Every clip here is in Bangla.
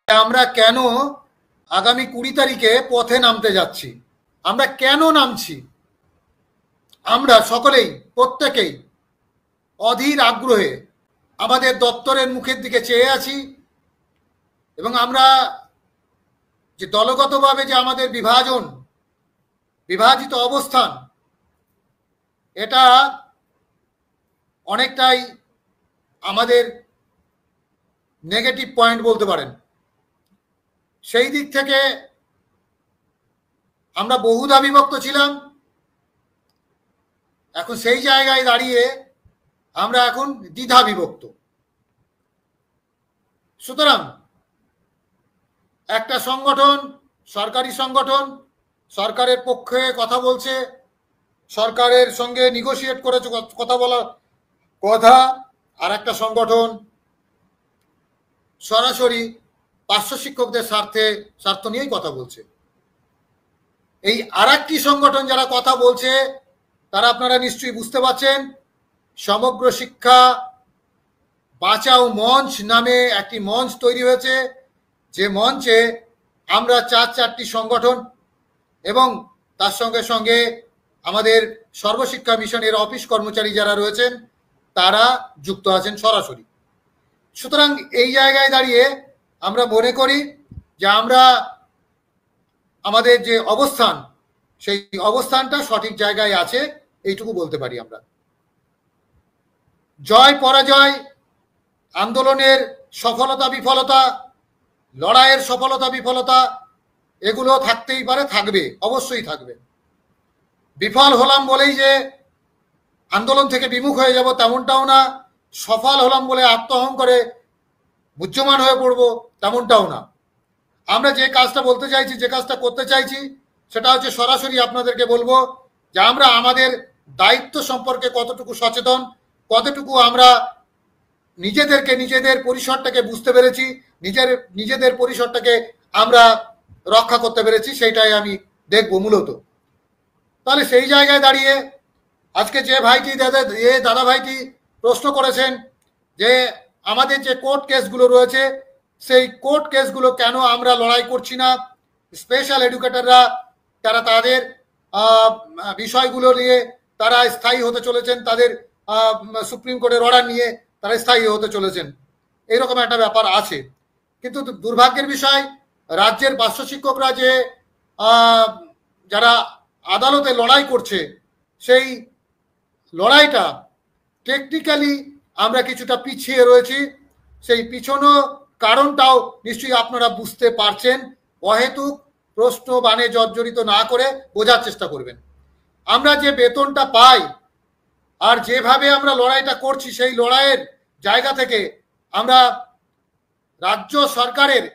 আমরা কেন আগামী 20 তারিখে পথে নামতে যাচ্ছি, আমরা কেন নামছি, আমরা সকলেই প্রত্যেকেই অধীর আগ্রহে আমাদের দপ্তরের মুখের দিকে চেয়ে আছি এবং আমরা যে দলগতভাবে যে আমাদের বিভাজিত অবস্থান, এটা অনেকটাই আমাদের নেগেটিভ পয়েন্ট বলতে পারেন। সেই দিক থেকে আমরা বহুধা বিভক্ত ছিলাম, এখন সেই জায়গায় দাঁড়িয়ে আমরা এখন দ্বিধা বিভক্ত। সুতরাং একটা সংগঠন, সরকারি সংগঠন, সরকারের পক্ষে কথা বলছে, সরকারের সঙ্গে নেগোশিয়েট করে কথা বলা কথা, আর একটা সংগঠন সরাসরি পার্শ্ব শিক্ষকদের স্বার্থ নিয়েই কথা বলছে। এই আর একটি সংগঠন যারা কথা বলছে তারা আপনারা নিশ্চয়ই বুঝতে পারছেন, সমগ্র শিক্ষা বাঁচাও মঞ্চ নামে একটি মঞ্চ তৈরি হয়েছে, যে মঞ্চে আমরা চারটি সংগঠন এবং তার সঙ্গে সঙ্গে আমাদের সর্বশিক্ষা মিশনের অফিস কর্মচারী যারা রয়েছেন তারা যুক্ত আছেন সরাসরি। সুতরাং এই জায়গায় দাঁড়িয়ে আমরা মনে করি যে আমরা আমাদের যে অবস্থান, সেই অবস্থানটা সঠিক জায়গায় আছে, এইটুকু বলতে পারি আমরা। জয় পরাজয়, আন্দোলনের সফলতা বিফলতা, লড়াইয়ের সফলতা বিফলতা, এগুলো থাকতেই পারে, থাকবে, অবশ্যই থাকবে। বিফল হলাম বলেই যে আন্দোলন থেকে বিমুখ হয়ে যাব তেমনটাও না, সফল হলাম বলে আত্মঅহংকারে বুদ্ধমান হয়ে পড়বো তেমনটাও না। আমরা যে কাজটা বলতে চাইছি, যে কাজটা করতে চাইছি, সেটা হচ্ছে সরাসরি আপনাদেরকে বলবো যে আমরা আমাদের দায়িত্ব সম্পর্কে কতটুকু সচেতন, কতটুকু আমরা নিজেদের পরিসরটাকে বুঝতে পেরেছি, নিজেদের পরিসরটাকে আমরা রক্ষা করতে পেরেছি, সেইটাই আমি দেখব মূলত। তাহলে সেই জায়গায় দাঁড়িয়ে আজকে যে দাদা ভাইটি প্রশ্ন করেছেন যে আমাদের যে কোর্ট কেসগুলো রয়েছে, সেই কোর্ট কেসগুলো কেন আমরা লড়াই করছি না, স্পেশাল এডুকেটররা তারা তাদের বিষয়গুলো নিয়ে তারা স্থায়ী হতে চলেছেন, তাদের সুপ্রিম কোর্টের অর্ডার নিয়ে তারা স্থায়ী হতে চলেছেন, এইরকম একটা ব্যাপার আছে। কিন্তু দুর্ভাগ্যের বিষয়, রাজ্যের পার্শ্ব শিক্ষকরা যে যারা আদালতে লড়াই করছে, সেই লড়াইটা টেকনিক্যালি আমরা কিছুটা পিছিয়ে রয়েছি। সেই পিছনো কারণটাও নিশ্চয়ই আপনারা বুঝতে পারছেন। অহেতুক প্রশ্ন বানে জর্জরিত না করে বোঝার চেষ্টা করবেন। আমরা যে বেতনটা পাই আর যেভাবে আমরা লড়াইটা করছি, সেই লড়াইয়ের জায়গা থেকে আমরা রাজ্য সরকারের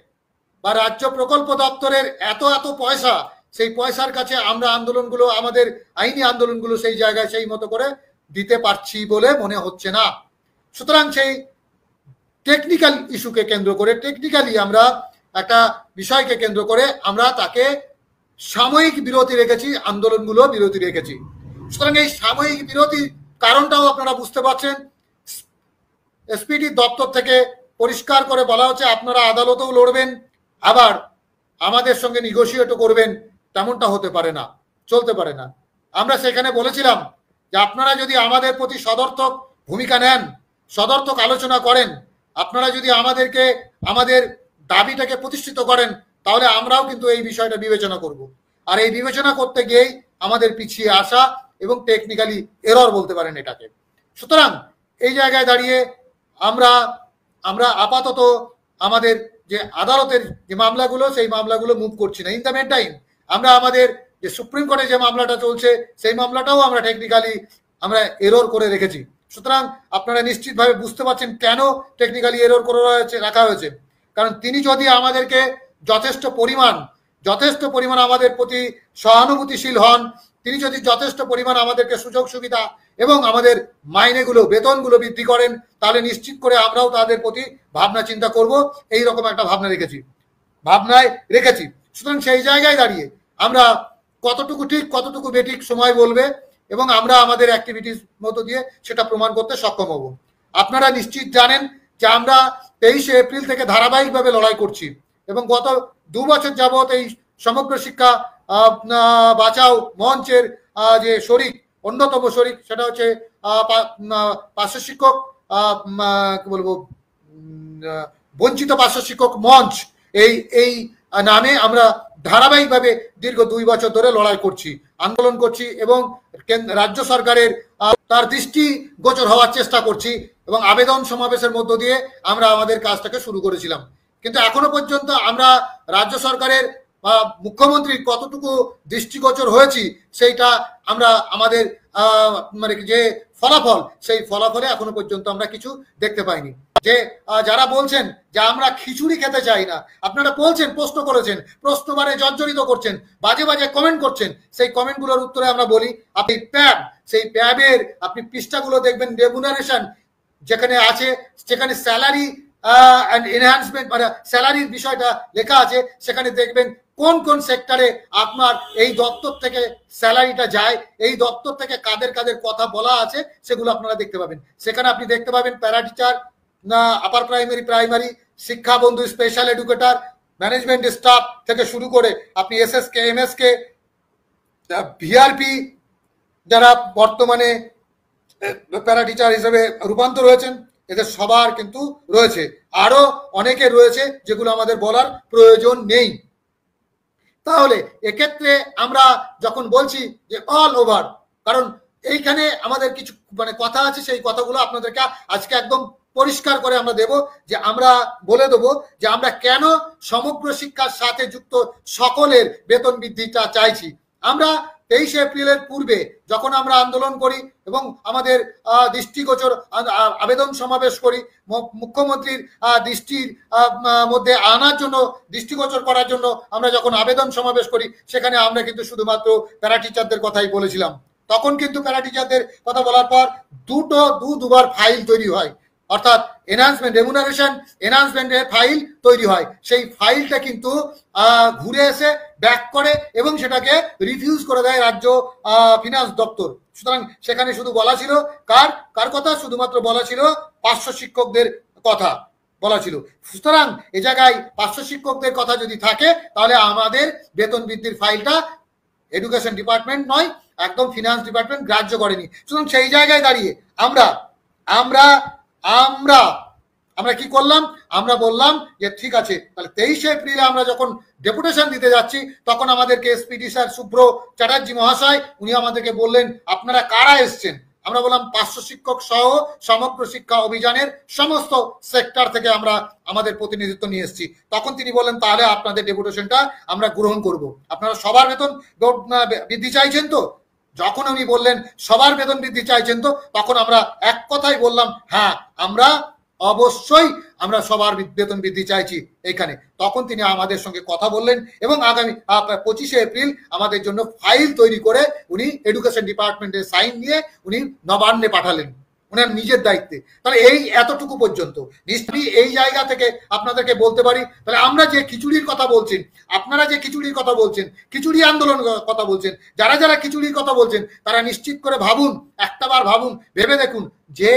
বা রাজ্য প্রকল্প দপ্তরের এত পয়সা, সেই পয়সার কাছে আমরা আন্দোলনগুলো, আমাদের আইনি আন্দোলনগুলো সেই জায়গায় সেই মতো করে দিতে পারছি বলে মনে হচ্ছে না। সুতরাং সেই টেকনিক্যাল ইস্যুকে কেন্দ্র করে, টেকনিক্যালি আমরা একটা বিষয়কে কেন্দ্র করে আমরা তাকে সাময়িক বিরতি রেখেছি, আন্দোলনগুলো বিরতি রেখেছি। সুতরাং এই সাময়িক বিরতির কারণটাও আপনারা বুঝতে পারছেন। এসপিডি দপ্তর থেকে পরিষ্কার করে বলা হচ্ছে আপনারা আদালতেও লড়বেন, আবার আমাদের সঙ্গে নেগোশিয়েটও করবেন, তেমনটা হতে পারে না, চলতে পারে না। আমরা সেখানে বলেছিলাম যে আপনারা যদি আমাদের প্রতি সদর্থক ভূমিকা নেন, সদর্থক আলোচনা করেন, আপনারা যদি আমাদেরকে আমাদের দাবিটাকে প্রতিষ্ঠিত করেন, তাহলে আমরাও কিন্তু এই বিষয়টা বিবেচনা করব। আর এই বিবেচনা করতে গিয়েই আমাদের পিছিয়ে আসা এবং টেকনিক্যালি এরর বলতে পারেন এটাকে। সুতরাং এই জায়গায় দাঁড়িয়ে আমরা আপাতত আমাদের যে আদালতের যে মামলাগুলো, সেই মামলাগুলো মুভ করছি না। ইন দ্য মেন টাইম আমরা আমাদের যে সুপ্রিম কোর্টে যে মামলাটা চলছে, সেই মামলাটাও আমরা টেকনিক্যালি আমরা এরর করে রেখেছি। সুতরাং আপনারা নিশ্চিতভাবে বুঝতে পারছেন কেন টেকনিক্যালি এরর করে রাখা হয়েছে। কারণ তিনি যদি আমাদেরকে যথেষ্ট পরিমাণ আমাদের প্রতি সহানুভূতিশীল হন, তিনি যদি যথেষ্ট পরিমাণ আমাদেরকে সুযোগ সুবিধা এবং আমাদের মাইনেগুলো, বেতনগুলো বৃদ্ধি করেন, তাহলে নিশ্চিত করে আমরাও তাদের প্রতি ভাবনা চিন্তা করব, এইরকম একটা ভাবনায় রেখেছি। সুতরাং সেই জায়গায় দাঁড়িয়ে আমরা কতটুকু ঠিক কতটুকু বেঠিক সময় বলবে এবং আমরা আমাদের অ্যাক্টিভিটিস মতো দিয়ে সেটা প্রমাণ করতে সক্ষম হব। আপনারা নিশ্চিত জানেন যে আমরা 23শে এপ্রিল থেকে ধারাবাহিকভাবে লড়াই করছি। এবং গত 2 বছর যাবত এই সমগ্র শিক্ষা বাঁচাও মঞ্চের যে শরিক, অন্যতম শরিক, সেটা হচ্ছে পার্শ্ব শিক্ষক কি বলবো বঞ্চিত পার্শ্ব শিক্ষক মঞ্চ, এই নামে আমরা ধারাবাহিকভাবে দীর্ঘ 2 বছর ধরে লড়াই করছি, আন্দোলন করছি এবং রাজ্য সরকারের তার দৃষ্টি গোচর হওয়ার চেষ্টা করছি এবং আবেদন সমাবেশের মধ্য দিয়ে আমরা আমাদের কাজটাকে শুরু করেছিলাম। কিন্তু এখনো পর্যন্ত আমরা রাজ্য সরকারের মুখ্যমন্ত্রীর কতটুকু দৃষ্টিগোচর হয়েছি সেইটা আমরা আমাদের মানে যে ফলাফল, সেই ফলাফলে এখনো পর্যন্ত আমরা কিছু দেখতে পাইনি। যে যারা বলছেন যে আমরা খিচুড়ি খেতে চাই না, আপনারা বলছেন, প্রশ্ন করেছেন, প্রশ্নবারে জর্জরিত করছেন, বাজে বাজে কমেন্ট করছেন, সেই কমেন্টগুলোর উত্তরে আমরা বলি আপনি প্যাব, সেই প্যাবের আপনি পৃষ্ঠাগুলো দেখবেন, রেমুনারেশন যেখানে আছে, সেখানে স্যালারি অ্যান্ড এনহ্যান্সমেন্ট মানে স্যালারির বিষয়টা লেখা আছে, সেখানে দেখবেন কোন কোন সেক্টরে আপনার এই দপ্তর থেকে স্যালারিটা যায়, এই দপ্তর থেকে কাদের কাদের কথা বলা আছে সেগুলো আপনারা দেখতে পাবেন। সেখানে আপনি দেখতে পাবেন প্যারা টিচার, না আপার প্রাইমারি, শিক্ষা বন্ধু, স্পেশাল এডুকেটর, ম্যানেজমেন্ট স্টাফ থেকে শুরু করে আপনি এসএসকে, এমএসকে, ভিআরপি যারা বর্তমানে প্যারা টিচার হিসেবে রূপান্তর হয়েছেন, এদের সবার কিন্তু রয়েছে, আরো অনেকে রয়েছে যেগুলো আমাদের বলার প্রয়োজন নেই। তাহলে এক্ষেত্রে আমরা যখন বলছি যে অল ওভার, কারণ এইখানে আমাদের কিছু মানে কথা আছে, সেই কথাগুলো আপনাদেরকে আজকে একদম পরিষ্কার করে আমরা দেব, যে আমরা বলে দেবো যে আমরা কেন সমগ্র শিক্ষার সাথে যুক্ত সকলের বেতন বৃদ্ধিটা চাইছি। আমরা 23 এপ্রিলের পূর্বে যখন আমরা আন্দোলন করি এবং আমাদের দৃষ্টিগোচর আবেদন সমাবেশ করি, মুখ্যমন্ত্রীর দৃষ্টির মধ্যে আনার জন্য, দৃষ্টিগোচর করার জন্য আমরা যখন আবেদন সমাবেশ করি, সেখানে আমরা কিন্তু শুধুমাত্র প্যারা টিচারদের কথাই বলেছিলাম। তখন কিন্তু প্যারা টিচারদের কথা বলার পর দুবার ফাইল তৈরি হয়, অর্থাৎ এনহান্সমেন্ট, রেমুনারেশন এনহান্সমেন্টের ফাইল তৈরি হয়। সেই ফাইলটা কিন্তু ঘুরে এসে ব্যাক করে এবং সেটাকে রিফিউজ করে দেয় রাজ্য ফিনান্স দপ্তর। সুতরাং সেখানে শুধু বলা ছিল কার কথা, শুধুমাত্র বলা ছিল পার্শ্ব শিক্ষকদের কথা বলা ছিল। সুতরাং এ জায়গায় পার্শ্ব শিক্ষকদের কথা যদি থাকে, তাহলে আমাদের বেতন বৃদ্ধির ফাইলটা এডুকেশন ডিপার্টমেন্ট নয়, একদম ফিনান্স ডিপার্টমেন্ট গ্রাহ্য করেনি। সুতরাং সেই জায়গায় দাঁড়িয়ে আমরা আমরা আমরা আমরা কি করলাম, আমরা বললাম যে ঠিক আছে, তাহলে 23 এপ্রিলে আমরা যখন ডেপুটেশন দিতে যাচ্ছি, তখন আমাদেরকে এসপিডি স্যার শুভ্র চ্যাটার্জি মহাশয় উনি আমাদেরকে বললেন আপনারা কারা এসছেন। আমরা বললাম পার্শ্ব শিক্ষক সহ সমগ্র শিক্ষা অভিযানের সমস্ত সেক্টর থেকে আমরা আমাদের প্রতিনিধিত্ব নিয়ে এসেছি। তখন তিনি বললেন তাহলে আপনাদের ডেপুটেশনটা আমরা গ্রহণ করব, আপনারা সবার বেতন বৃদ্ধি চাইছেন তো। যখন উনি বললেন সবার বেতন বৃদ্ধি চাইছেন তো, তখন আমরা এক কথাই বললাম হ্যাঁ আমরা অবশ্যই আমরা সবার বেতন বৃদ্ধি চাইছি এখানে। তখন তিনি আমাদের সঙ্গে কথা বললেন এবং আগামী 25 এপ্রিল আমাদের জন্য ফাইল তৈরি করে উনি এডুকেশন ডিপার্টমেন্টের সাইন নিয়ে উনি নবান্নে পাঠালেন ওনার নিজের দায়িত্বে। তাহলে এই এতটুকু পর্যন্ত নিশ্চয়ই এই জায়গা থেকে আপনাদেরকে বলতে পারি, তাহলে আমরা যে খিচুড়ির কথা বলছেন, আপনারা যে খিচুড়ির কথা বলছেন, খিচুড়ি আন্দোলন কথা বলছেন, যারা যারা খিচুড়ির কথা বলছেন, তারা নিশ্চিত করে ভাবুন, একটাবার ভাবুন, ভেবে দেখুন যে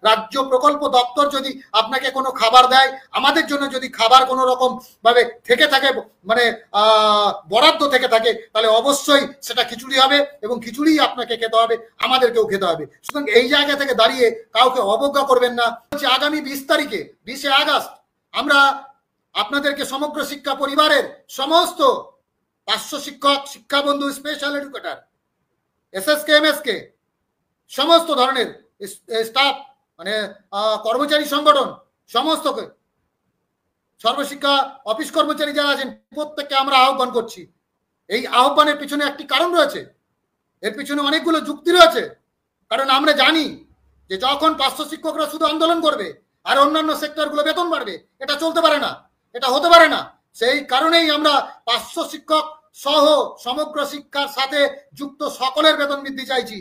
রাজ্য প্রকল্প দপ্তর যদি আপনাকে কোনো খাবার দেয়, আমাদের জন্য যদি খাবার কোনো রকম ভাবে থেকে থাকে, মানে বরাদ্দ থেকে থাকে, তাহলে অবশ্যই সেটা খিচুড়ি হবে এবং খিচুড়ি আপনাকে খেতে হবে, আমাদেরকেও খেতে হবে। সুতরাং এই জায়গা থেকে দাঁড়িয়ে কাউকে অবজ্ঞা করবেন না। আগামী 20 তারিখে 20 আগস্ট আমরা আপনাদেরকে সমগ্র শিক্ষা পরিবারের সমস্ত পার্শ্ব শিক্ষক, শিক্ষা বন্ধু, স্পেশাল এডুকেটর, এসএসকে, এমএসকে, সমস্ত ধরনের স্টাফ মানে কর্মচারী সংগঠন, সমস্ত সর্বশিক্ষা অফিস কর্মচারী যারা আছেন, প্রত্যেককে আমরা আহ্বান করছি। এই আহ্বানের পিছনে একটি কারণ রয়েছে, এর পিছনে অনেকগুলো যুক্তি রয়েছে। কারণ আমরা জানি যে যখন পার্শ্ব শিক্ষকরা শুধু আন্দোলন করবে আর অন্যান্য সেক্টরগুলো বেতন বাড়বে, এটা চলতে পারে না, এটা হতে পারে না। সেই কারণেই আমরা পার্শ্ব শিক্ষক সহ সমগ্র শিক্ষার সাথে যুক্ত সকলের বেতন বৃদ্ধি চাইছি।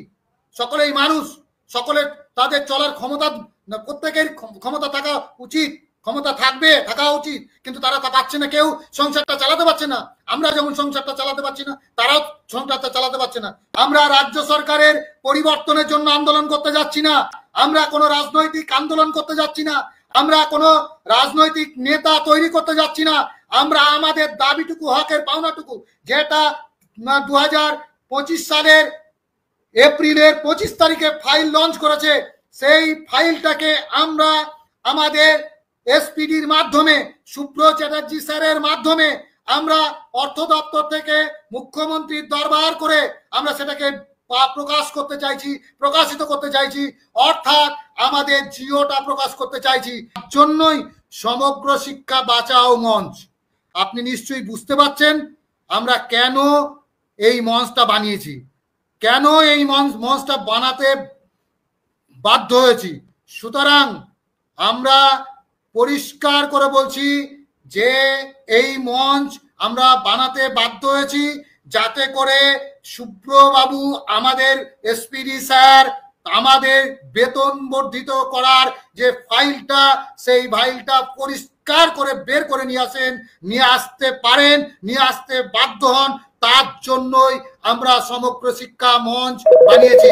সকলেই মানুষ, সকলের তাদের চলার ক্ষমতা, প্রত্যেকের ক্ষমতা থাকা উচিত, ক্ষমতা থাকা উচিত, কিন্তু তারা তা পাচ্ছে না, কেউ সংসারটা চালাতে পারছে না। আমরা যেমন সংসারটা চালাতে পারছি না, তারাও সংসারটা চালাতে পারছে না। আমরা রাজ্য সরকারের পরিবর্তনের জন্য আন্দোলন করতে যাচ্ছি না, আমরা কোনো রাজনৈতিক আন্দোলন করতে যাচ্ছি না, আমরা কোনো রাজনৈতিক নেতা তৈরি করতে যাচ্ছি না, আমরা আমাদের দাবিটুকু, হকের পাওনাটুকু, যেটা 2025 সালের এপ্রিলের 25 তারিখে ফাইল লঞ্চ করেছে, সেই ফাইলটাকে আমরা আমাদের এসপিডির মাধ্যমে, সুব্র চ্যাটার্জি স্যারের মাধ্যমে আমরা অর্থ দপ্তর থেকে মুখ্যমন্ত্রীর দরবার করে আমরা সেটাকে প্রকাশিত করতে চাইছি, অর্থাৎ আমাদের জিওটা প্রকাশ করতে চাইছি। জন্যই সমগ্র শিক্ষা বাঁচাও মঞ্চ। আপনি নিশ্চয়ই বুঝতে পারছেন আমরা কেন এই মঞ্চটা বানিয়েছি, কেন এই মঞ্চটা বানাতে বাধ্য হয়েছি। সুতরাং আমরা পরিষ্কার করে বলছি যে এই মঞ্চ আমরা বানাতে বাধ্য হয়েছি যাতে করে সুব্রবাবু, আমাদের এসপিডি স্যার, আমাদের বেতন বর্ধিত করার যে ফাইলটা, সেই ফাইলটা পরিষ্কার করে বের করে নিয়ে আসতে পারেন, নিয়ে আসতে বাধ্য হন। তার জন্যই আমরা সমগ্র শিক্ষা মঞ্চ বানিয়েছি।